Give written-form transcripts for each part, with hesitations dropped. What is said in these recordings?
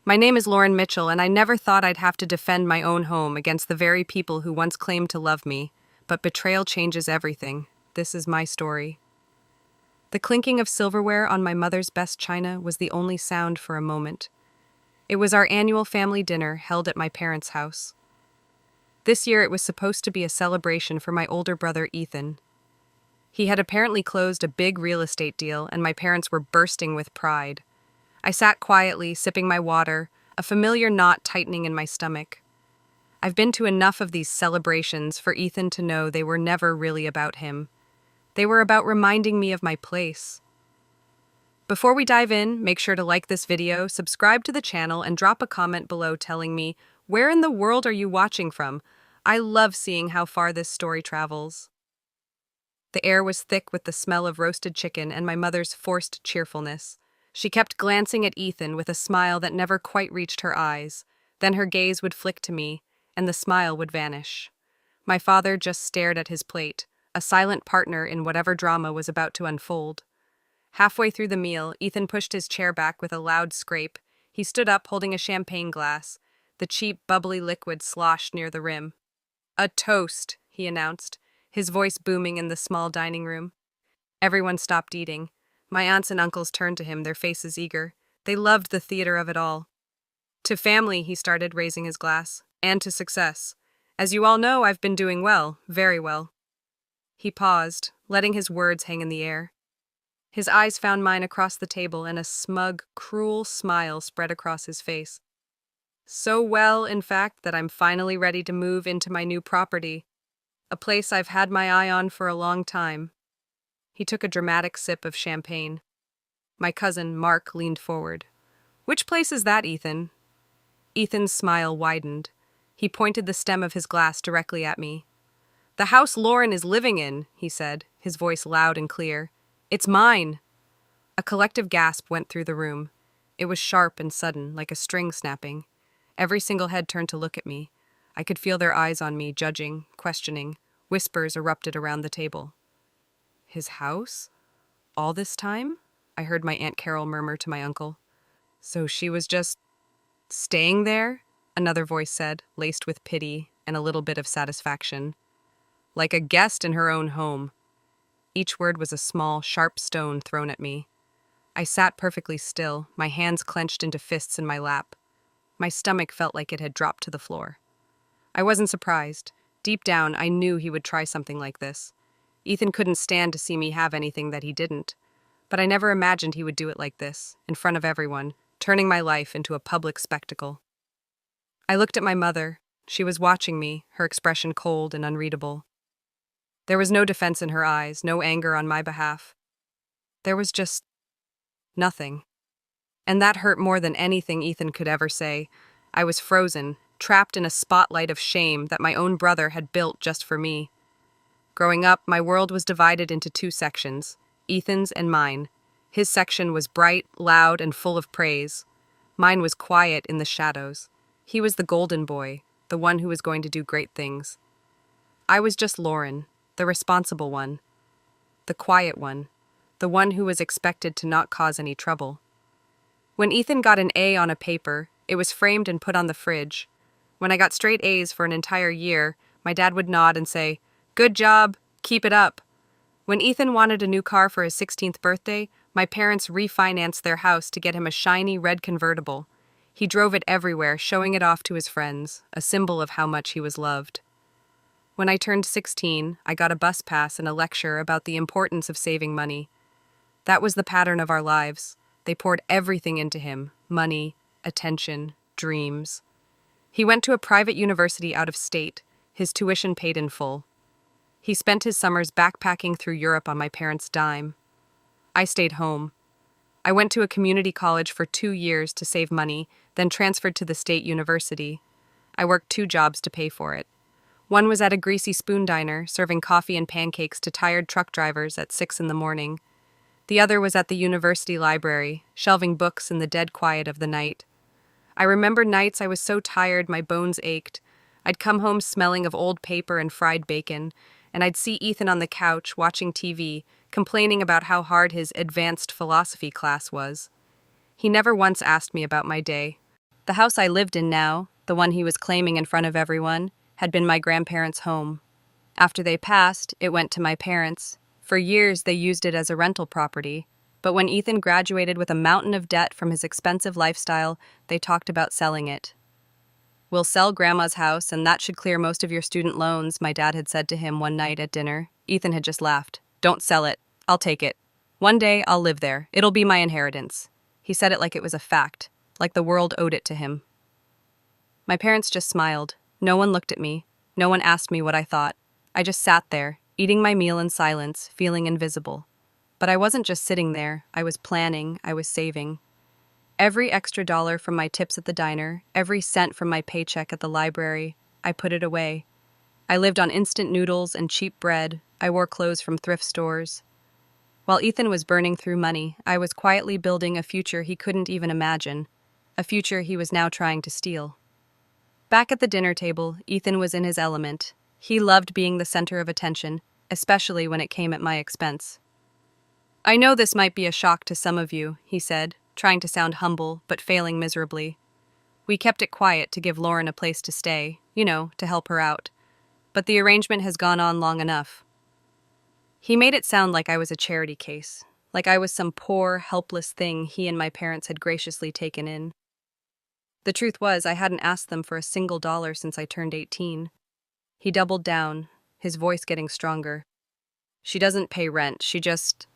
My name is Lauren Mitchell, and I never thought I'd have to defend my own home against the very people who once claimed to love me. But betrayal changes everything. This is my story. The clinking of silverware on my mother's best china was the only sound for a moment. It was our annual family dinner held at my parents' house. This year it was supposed to be a celebration for my older brother Ethan. He had apparently closed a big real estate deal, and my parents were bursting with pride. I sat quietly, sipping my water, a familiar knot tightening in my stomach. I've been to enough of these celebrations for Ethan to know they were never really about him. They were about reminding me of my place. Before we dive in, make sure to like this video, subscribe to the channel, and drop a comment below telling me, where in the world are you watching from? I love seeing how far this story travels. The air was thick with the smell of roasted chicken and my mother's forced cheerfulness. She kept glancing at Ethan with a smile that never quite reached her eyes. Then her gaze would flick to me, and the smile would vanish. My father just stared at his plate, a silent partner in whatever drama was about to unfold. Halfway through the meal, Ethan pushed his chair back with a loud scrape. He stood up holding a champagne glass. The cheap, bubbly liquid sloshed near the rim. "A toast," he announced, his voice booming in the small dining room. Everyone stopped eating. My aunts and uncles turned to him, their faces eager. They loved the theater of it all. "To family," he started, raising his glass, "and to success. As you all know, I've been doing well, very well." He paused, letting his words hang in the air. His eyes found mine across the table, and a smug, cruel smile spread across his face. "So well, in fact, that I'm finally ready to move into my new property, a place I've had my eye on for a long time." He took a dramatic sip of champagne. My cousin, Mark, leaned forward. "Which place is that, Ethan?" Ethan's smile widened. He pointed the stem of his glass directly at me. "The house Lauren is living in," he said, his voice loud and clear. "It's mine." A collective gasp went through the room. It was sharp and sudden, like a string snapping. Every single head turned to look at me. I could feel their eyes on me, judging, questioning. Whispers erupted around the table. "His house? All this time?" I heard my Aunt Carol murmur to my uncle. "So she was just staying there?" Another voice said, laced with pity and a little bit of satisfaction. "Like a guest in her own home." Each word was a small, sharp stone thrown at me. I sat perfectly still, my hands clenched into fists in my lap. My stomach felt like it had dropped to the floor. I wasn't surprised. Deep down, I knew he would try something like this. Ethan couldn't stand to see me have anything that he didn't. But I never imagined he would do it like this, in front of everyone, turning my life into a public spectacle. I looked at my mother. She was watching me, her expression cold and unreadable. There was no defense in her eyes, no anger on my behalf. There was just nothing. And that hurt more than anything Ethan could ever say. I was frozen, trapped in a spotlight of shame that my own brother had built just for me. Growing up, my world was divided into two sections, Ethan's and mine. His section was bright, loud, and full of praise. Mine was quiet in the shadows. He was the golden boy, the one who was going to do great things. I was just Lauren, the responsible one, the quiet one, the one who was expected to not cause any trouble. When Ethan got an A on a paper, it was framed and put on the fridge. When I got straight A's for an entire year, my dad would nod and say, "Good job, keep it up." When Ethan wanted a new car for his 16th birthday, my parents refinanced their house to get him a shiny red convertible. He drove it everywhere, showing it off to his friends, a symbol of how much he was loved. When I turned 16, I got a bus pass and a lecture about the importance of saving money. That was the pattern of our lives. They poured everything into him: money, attention, dreams. He went to a private university out of state, his tuition paid in full. He spent his summers backpacking through Europe on my parents' dime. I stayed home. I went to a community college for 2 years to save money, then transferred to the state university. I worked 2 jobs to pay for it. One was at a greasy spoon diner, serving coffee and pancakes to tired truck drivers at 6 in the morning. The other was at the university library, shelving books in the dead quiet of the night. I remember nights I was so tired my bones ached. I'd come home smelling of old paper and fried bacon, and I'd see Ethan on the couch watching TV, complaining about how hard his advanced philosophy class was. He never once asked me about my day. The house I lived in now, the one he was claiming in front of everyone, had been my grandparents' home. After they passed, it went to my parents. For years, they used it as a rental property. But when Ethan graduated with a mountain of debt from his expensive lifestyle, they talked about selling it. "We'll sell Grandma's house, and that should clear most of your student loans," my dad had said to him one night at dinner. Ethan had just laughed. "Don't sell it. I'll take it. One day, I'll live there. It'll be my inheritance." He said it like it was a fact, like the world owed it to him. My parents just smiled. No one looked at me. No one asked me what I thought. I just sat there, eating my meal in silence, feeling invisible. But I wasn't just sitting there. I was planning. I was saving. Every extra dollar from my tips at the diner, every cent from my paycheck at the library, I put it away. I lived on instant noodles and cheap bread. I wore clothes from thrift stores. While Ethan was burning through money, I was quietly building a future he couldn't even imagine, a future he was now trying to steal. Back at the dinner table, Ethan was in his element. He loved being the center of attention, especially when it came at my expense. "I know this might be a shock to some of you," he said, trying to sound humble, but failing miserably. "We kept it quiet to give Lauren a place to stay, to help her out. But the arrangement has gone on long enough." He made it sound like I was a charity case, like I was some poor, helpless thing he and my parents had graciously taken in. The truth was, I hadn't asked them for a single dollar since I turned 18. He doubled down, his voice getting stronger. "She doesn't pay rent, she just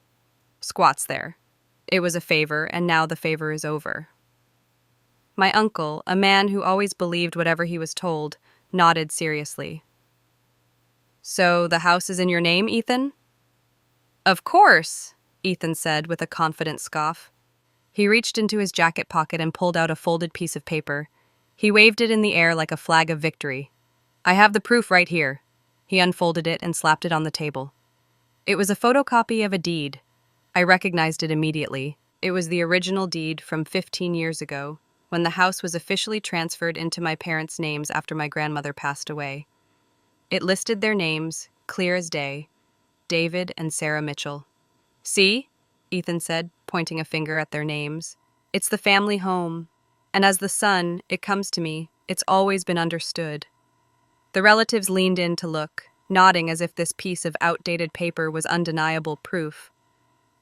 squats there. It was a favor, and now the favor is over." My uncle, a man who always believed whatever he was told, nodded seriously. "So the house is in your name, Ethan?" "Of course," Ethan said with a confident scoff. He reached into his jacket pocket and pulled out a folded piece of paper. He waved it in the air like a flag of victory. "I have the proof right here." He unfolded it and slapped it on the table. It was a photocopy of a deed. I recognized it immediately. It was the original deed from 15 years ago, when the house was officially transferred into my parents' names after my grandmother passed away. It listed their names, clear as day, David and Sarah Mitchell. "See?" Ethan said, pointing a finger at their names. "It's the family home. And as the son, it comes to me, it's always been understood." The relatives leaned in to look, nodding as if this piece of outdated paper was undeniable proof.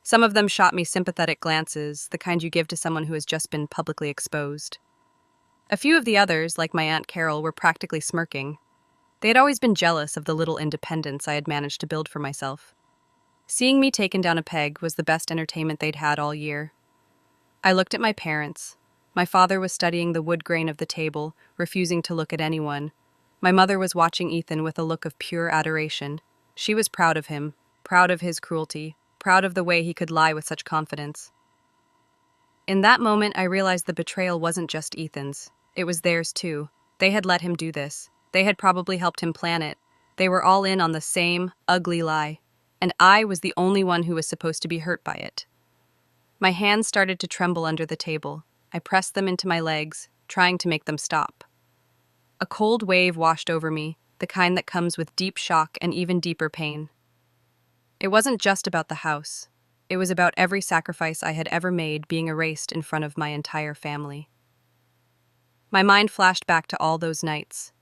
Some of them shot me sympathetic glances, the kind you give to someone who has just been publicly exposed. A few of the others, like my Aunt Carol, were practically smirking. They had always been jealous of the little independence I had managed to build for myself. Seeing me taken down a peg was the best entertainment they'd had all year. I looked at my parents. My father was studying the wood grain of the table, refusing to look at anyone. My mother was watching Ethan with a look of pure adoration. She was proud of him, proud of his cruelty, proud of the way he could lie with such confidence. In that moment, I realized the betrayal wasn't just Ethan's. It was theirs too. They had let him do this. They had probably helped him plan it. They were all in on the same ugly lie. And I was the only one who was supposed to be hurt by it. My hands started to tremble under the table. I pressed them into my legs, trying to make them stop. A cold wave washed over me, the kind that comes with deep shock and even deeper pain. It wasn't just about the house. It was about every sacrifice I had ever made being erased in front of my entire family. My mind flashed back to all those nights.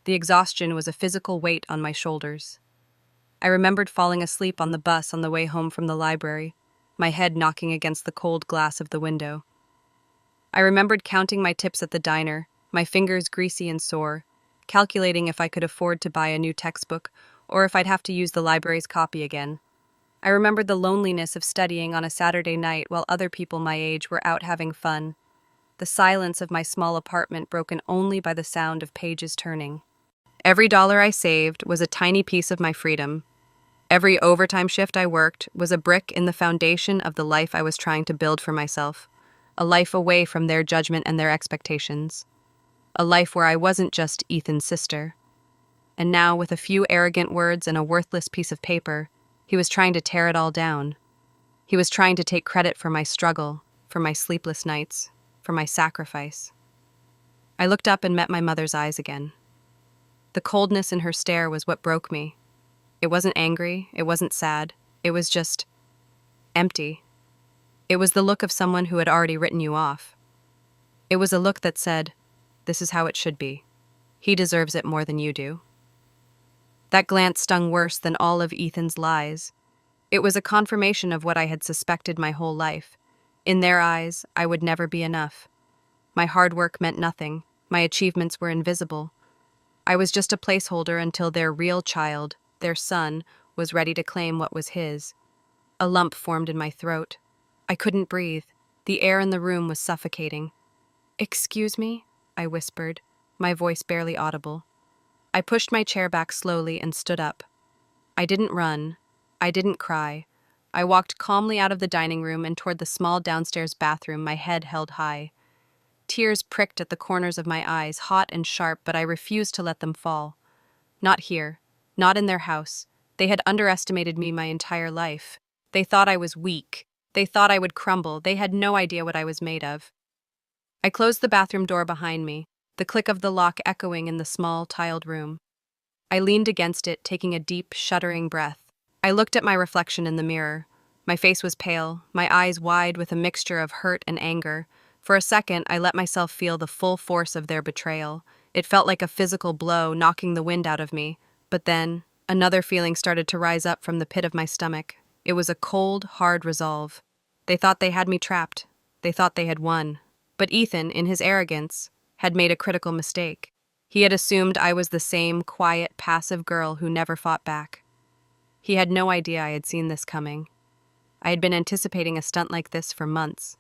The exhaustion was a physical weight on my shoulders. I remembered falling asleep on the bus on the way home from the library, my head knocking against the cold glass of the window. I remembered counting my tips at the diner, my fingers greasy and sore, calculating if I could afford to buy a new textbook or if I'd have to use the library's copy again. I remembered the loneliness of studying on a Saturday night while other people my age were out having fun, the silence of my small apartment broken only by the sound of pages turning. Every dollar I saved was a tiny piece of my freedom. Every overtime shift I worked was a brick in the foundation of the life I was trying to build for myself, a life away from their judgment and their expectations, a life where I wasn't just Ethan's sister. And now, with a few arrogant words and a worthless piece of paper, he was trying to tear it all down. He was trying to take credit for my struggle, for my sleepless nights, for my sacrifice. I looked up and met my mother's eyes again. The coldness in her stare was what broke me. It wasn't angry, it wasn't sad, it was just empty. It was the look of someone who had already written you off. It was a look that said, "This is how it should be. He deserves it more than you do." That glance stung worse than all of Ethan's lies. It was a confirmation of what I had suspected my whole life. In their eyes, I would never be enough. My hard work meant nothing. My achievements were invisible. I was just a placeholder until their real child, their son, was ready to claim what was his. A lump formed in my throat. I couldn't breathe. The air in the room was suffocating. "Excuse me?" I whispered, my voice barely audible. I pushed my chair back slowly and stood up. I didn't run. I didn't cry. I walked calmly out of the dining room and toward the small downstairs bathroom, my head held high. Tears pricked at the corners of my eyes, hot and sharp, but I refused to let them fall. Not here. Not in their house. They had underestimated me my entire life. They thought I was weak. They thought I would crumble. They had no idea what I was made of. I closed the bathroom door behind me, the click of the lock echoing in the small, tiled room. I leaned against it, taking a deep, shuddering breath. I looked at my reflection in the mirror. My face was pale, my eyes wide with a mixture of hurt and anger. For a second, I let myself feel the full force of their betrayal. It felt like a physical blow, knocking the wind out of me. But then, another feeling started to rise up from the pit of my stomach. It was a cold, hard resolve. They thought they had me trapped. They thought they had won. But Ethan, in his arrogance, had made a critical mistake. He had assumed I was the same quiet, passive girl who never fought back. He had no idea I had seen this coming. I had been anticipating a stunt like this for months.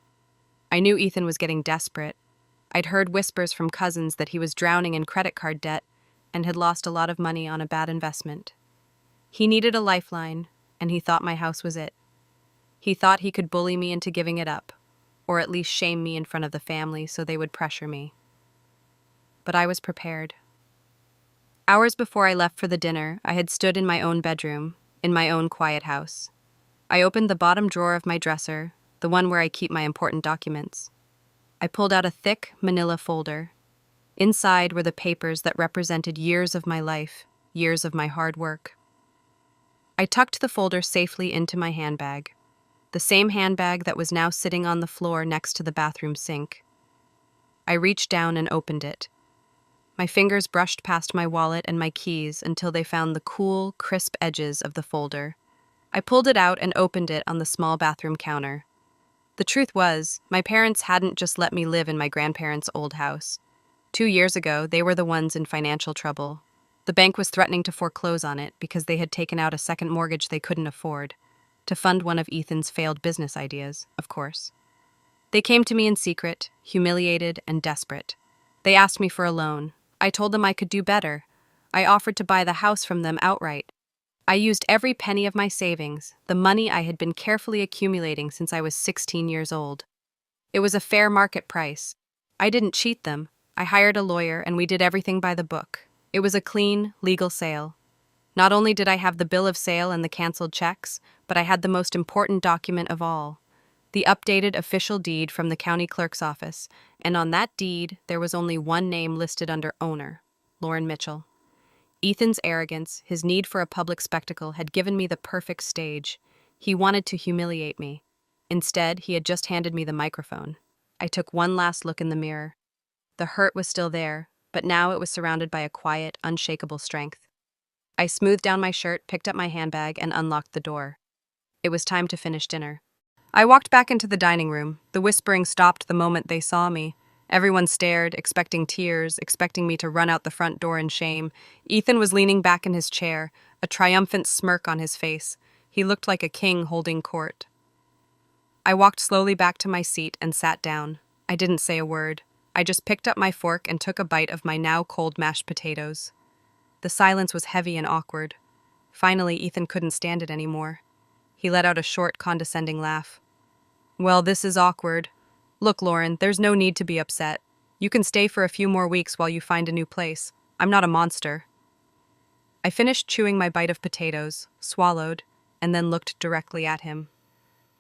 I knew Ethan was getting desperate. I'd heard whispers from cousins that he was drowning in credit card debt and had lost a lot of money on a bad investment. He needed a lifeline, and he thought my house was it. He thought he could bully me into giving it up, or at least shame me in front of the family so they would pressure me. But I was prepared. Hours before I left for the dinner, I had stood in my own bedroom, in my own quiet house. I opened the bottom drawer of my dresser, the one where I keep my important documents. I pulled out a thick, manila folder. Inside were the papers that represented years of my life, years of my hard work. I tucked the folder safely into my handbag, the same handbag that was now sitting on the floor next to the bathroom sink. I reached down and opened it. My fingers brushed past my wallet and my keys until they found the cool, crisp edges of the folder. I pulled it out and opened it on the small bathroom counter. The truth was, my parents hadn't just let me live in my grandparents' old house. 2 years ago, they were the ones in financial trouble. The bank was threatening to foreclose on it because they had taken out a second mortgage they couldn't afford, to fund one of Ethan's failed business ideas, of course. They came to me in secret, humiliated and desperate. They asked me for a loan. I told them I could do better. I offered to buy the house from them outright. I used every penny of my savings, the money I had been carefully accumulating since I was 16 years old. It was a fair market price. I didn't cheat them. I hired a lawyer and we did everything by the book. It was a clean, legal sale. Not only did I have the bill of sale and the canceled checks, but I had the most important document of all, the updated official deed from the county clerk's office, and on that deed there was only one name listed under owner, Lauren Mitchell. Ethan's arrogance, his need for a public spectacle, had given me the perfect stage. He wanted to humiliate me. Instead, he had just handed me the microphone. I took one last look in the mirror. The hurt was still there, but now it was surrounded by a quiet, unshakable strength. I smoothed down my shirt, picked up my handbag, and unlocked the door. It was time to finish dinner. I walked back into the dining room. The whispering stopped the moment they saw me. Everyone stared, expecting tears, expecting me to run out the front door in shame. Ethan was leaning back in his chair, a triumphant smirk on his face. He looked like a king holding court. I walked slowly back to my seat and sat down. I didn't say a word. I just picked up my fork and took a bite of my now cold mashed potatoes. The silence was heavy and awkward. Finally, Ethan couldn't stand it anymore. He let out a short, condescending laugh. "Well, this is awkward. Look, Lauren, there's no need to be upset. You can stay for a few more weeks while you find a new place. I'm not a monster." I finished chewing my bite of potatoes, swallowed, and then looked directly at him.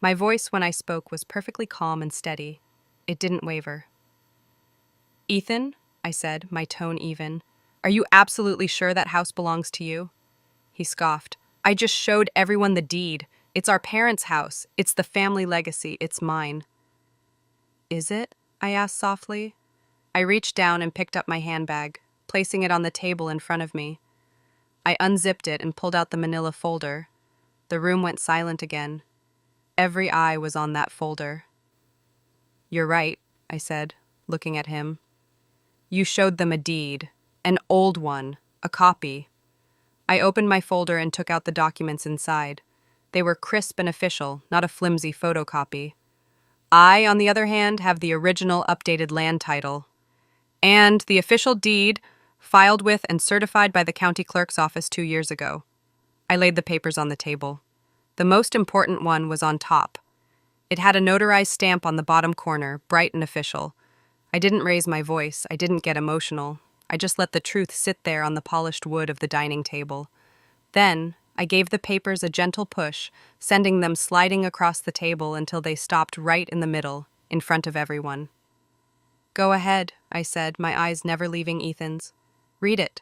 My voice when I spoke was perfectly calm and steady. It didn't waver. "Ethan," I said, my tone even, "are you absolutely sure that house belongs to you?" He scoffed. "I just showed everyone the deed. It's our parents' house. It's the family legacy. It's mine." "Is it?" I asked softly. I reached down and picked up my handbag, placing it on the table in front of me. I unzipped it and pulled out the manila folder. The room went silent again. Every eye was on that folder. "You're right," I said, looking at him. "You showed them a deed. An old one. A copy." I opened my folder and took out the documents inside. They were crisp and official, not a flimsy photocopy. I, on the other hand, have the original updated land title. And the official deed, filed with and certified by the county clerk's office 2 years ago. I laid the papers on the table. The most important one was on top. It had a notarized stamp on the bottom corner, bright and official. I didn't raise my voice. I didn't get emotional. I just let the truth sit there on the polished wood of the dining table. Then, I gave the papers a gentle push, sending them sliding across the table until they stopped right in the middle, in front of everyone. "Go ahead," I said, my eyes never leaving Ethan's. "Read it."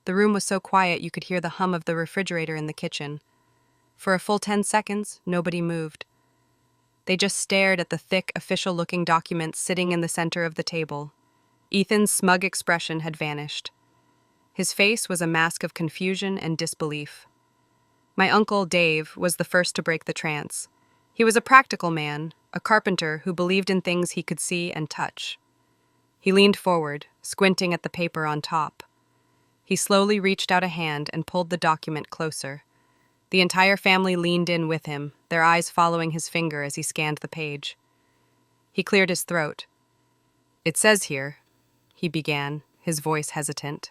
The room was so quiet you could hear the hum of the refrigerator in the kitchen. For a full 10 seconds, nobody moved. They just stared at the thick, official-looking document sitting in the center of the table. Ethan's smug expression had vanished. His face was a mask of confusion and disbelief. My uncle, Dave, was the first to break the trance. He was a practical man, a carpenter who believed in things he could see and touch. He leaned forward, squinting at the paper on top. He slowly reached out a hand and pulled the document closer. The entire family leaned in with him, their eyes following his finger as he scanned the page. He cleared his throat. "It says here," he began, his voice hesitant.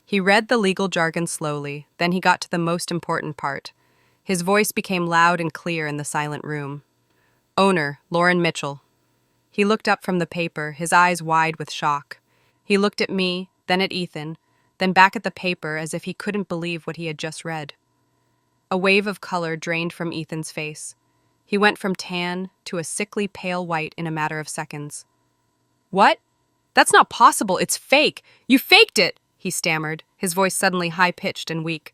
He read the legal jargon slowly, then he got to the most important part. His voice became loud and clear in the silent room. "Owner, Lauren Mitchell." He looked up from the paper, his eyes wide with shock. He looked at me, then at Ethan, then back at the paper as if he couldn't believe what he had just read. A wave of color drained from Ethan's face. He went from tan to a sickly pale white in a matter of seconds. "What? That's not possible. It's fake. You faked it," he stammered, his voice suddenly high-pitched and weak.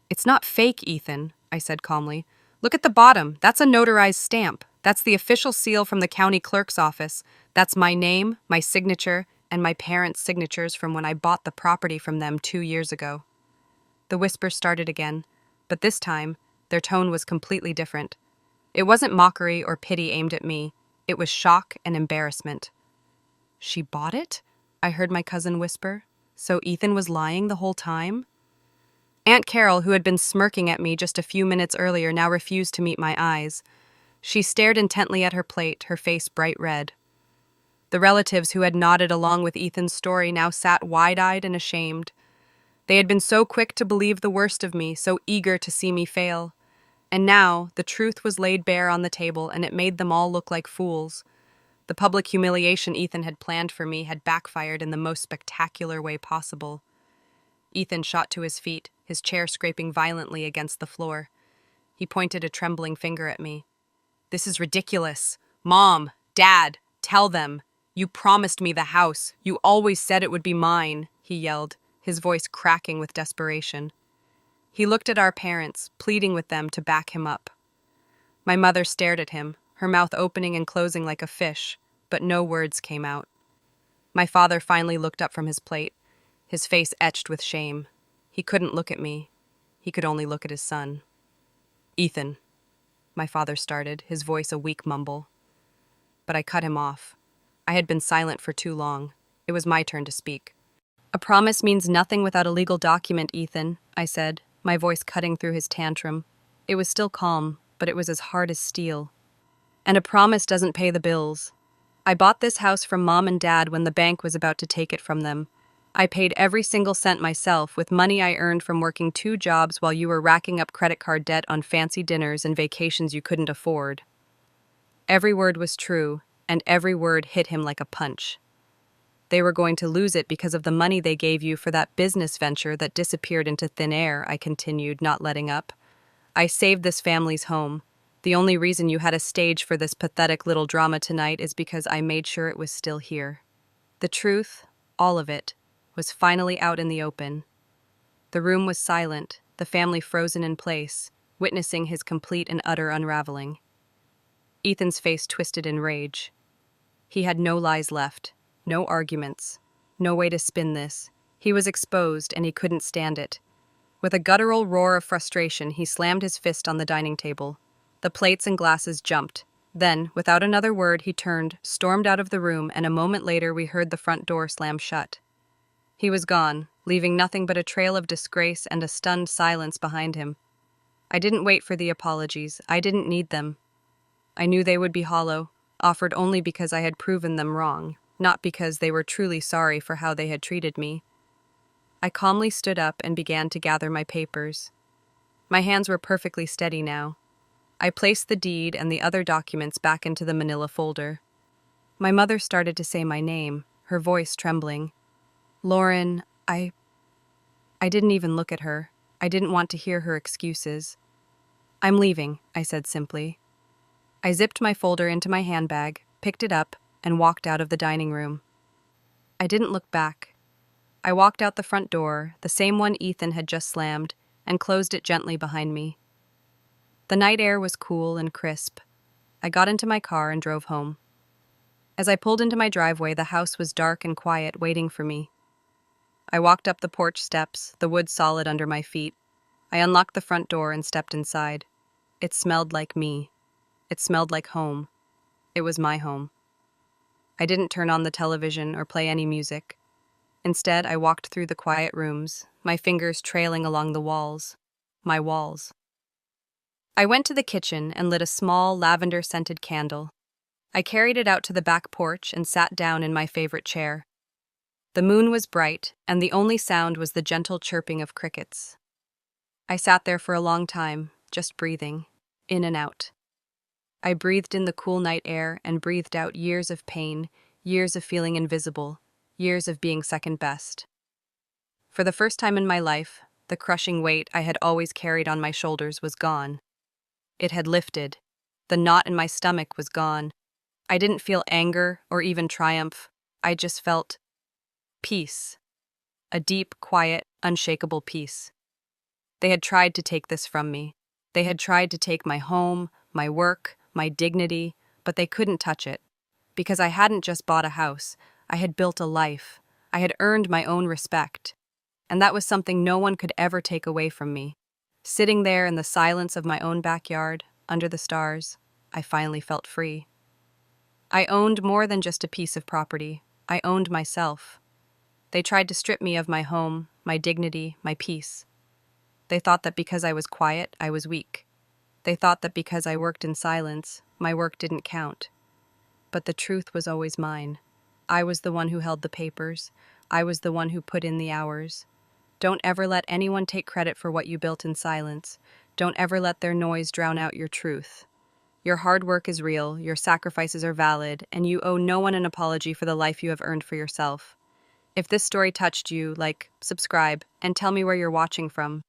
"It's not fake, Ethan," I said calmly. "Look at the bottom. That's a notarized stamp. That's the official seal from the county clerk's office. That's my name, my signature, and my parents' signatures from when I bought the property from them 2 years ago." The whispers started again, but this time, their tone was completely different. It wasn't mockery or pity aimed at me. It was shock and embarrassment. "She bought it?" I heard my cousin whisper. "So Ethan was lying the whole time?" Aunt Carol, who had been smirking at me just a few minutes earlier, now refused to meet my eyes. She stared intently at her plate, her face bright red. The relatives who had nodded along with Ethan's story now sat wide-eyed and ashamed. They had been so quick to believe the worst of me, so eager to see me fail. And now, the truth was laid bare on the table, and it made them all look like fools. The public humiliation Ethan had planned for me had backfired in the most spectacular way possible. Ethan shot to his feet, his chair scraping violently against the floor. He pointed a trembling finger at me. "This is ridiculous. Mom, Dad, tell them. You promised me the house. You always said it would be mine," he yelled, his voice cracking with desperation. He looked at our parents, pleading with them to back him up. My mother stared at him, her mouth opening and closing like a fish, but no words came out. My father finally looked up from his plate, his face etched with shame. He couldn't look at me. He could only look at his son. "Ethan," my father started, his voice a weak mumble. But I cut him off. I had been silent for too long. It was my turn to speak. "A promise means nothing without a legal document, Ethan," I said, my voice cutting through his tantrum. It was still calm, but it was as hard as steel. "And a promise doesn't pay the bills. I bought this house from Mom and Dad when the bank was about to take it from them. I paid every single cent myself with money I earned from working 2 jobs while you were racking up credit card debt on fancy dinners and vacations you couldn't afford." Every word was true, and every word hit him like a punch. "They were going to lose it because of the money they gave you for that business venture that disappeared into thin air," I continued, not letting up. "I saved this family's home. The only reason you had a stage for this pathetic little drama tonight is because I made sure it was still here." The truth, all of it, was finally out in the open. The room was silent, the family frozen in place, witnessing his complete and utter unraveling. Ethan's face twisted in rage. He had no lies left, No arguments. No way to spin this. He was exposed, and he couldn't stand it. With a guttural roar of frustration, he slammed his fist on the dining table. The plates and glasses jumped. Then, without another word, he turned, stormed out of the room, and a moment later we heard the front door slam shut. He was gone, leaving nothing but a trail of disgrace and a stunned silence behind him. I didn't wait for the apologies. I didn't need them. I knew they would be hollow, offered only because I had proven them wrong, not because they were truly sorry for how they had treated me. I calmly stood up and began to gather my papers. My hands were perfectly steady now. I placed the deed and the other documents back into the manila folder. My mother started to say my name, her voice trembling. Lauren, I didn't even look at her. I didn't want to hear her excuses. I'm leaving, I said simply. I zipped my folder into my handbag, picked it up, and walked out of the dining room. I didn't look back. I walked out the front door, the same one Ethan had just slammed, and closed it gently behind me. The night air was cool and crisp. I got into my car and drove home. As I pulled into my driveway, the house was dark and quiet, waiting for me. I walked up the porch steps, the wood solid under my feet. I unlocked the front door and stepped inside. It smelled like me. It smelled like home. It was my home. I didn't turn on the television or play any music. Instead, I walked through the quiet rooms, my fingers trailing along the walls. My walls. I went to the kitchen and lit a small, lavender-scented candle. I carried it out to the back porch and sat down in my favorite chair. The moon was bright, and the only sound was the gentle chirping of crickets. I sat there for a long time, just breathing, in and out. I breathed in the cool night air and breathed out years of pain, years of feeling invisible, years of being second best. For the first time in my life, the crushing weight I had always carried on my shoulders was gone. It had lifted. The knot in my stomach was gone. I didn't feel anger or even triumph. I just felt peace. A deep, quiet, unshakable peace. They had tried to take this from me. They had tried to take my home, my work, my dignity, but they couldn't touch it. Because I hadn't just bought a house. I had built a life. I had earned my own respect. And that was something no one could ever take away from me. Sitting there in the silence of my own backyard, under the stars, I finally felt free. I owned more than just a piece of property. I owned myself. They tried to strip me of my home, my dignity, my peace. They thought that because I was quiet, I was weak. They thought that because I worked in silence, my work didn't count. But the truth was always mine. I was the one who held the papers. I was the one who put in the hours. Don't ever let anyone take credit for what you built in silence. Don't ever let their noise drown out your truth. Your hard work is real, your sacrifices are valid, and you owe no one an apology for the life you have earned for yourself. If this story touched you, like, subscribe, and tell me where you're watching from.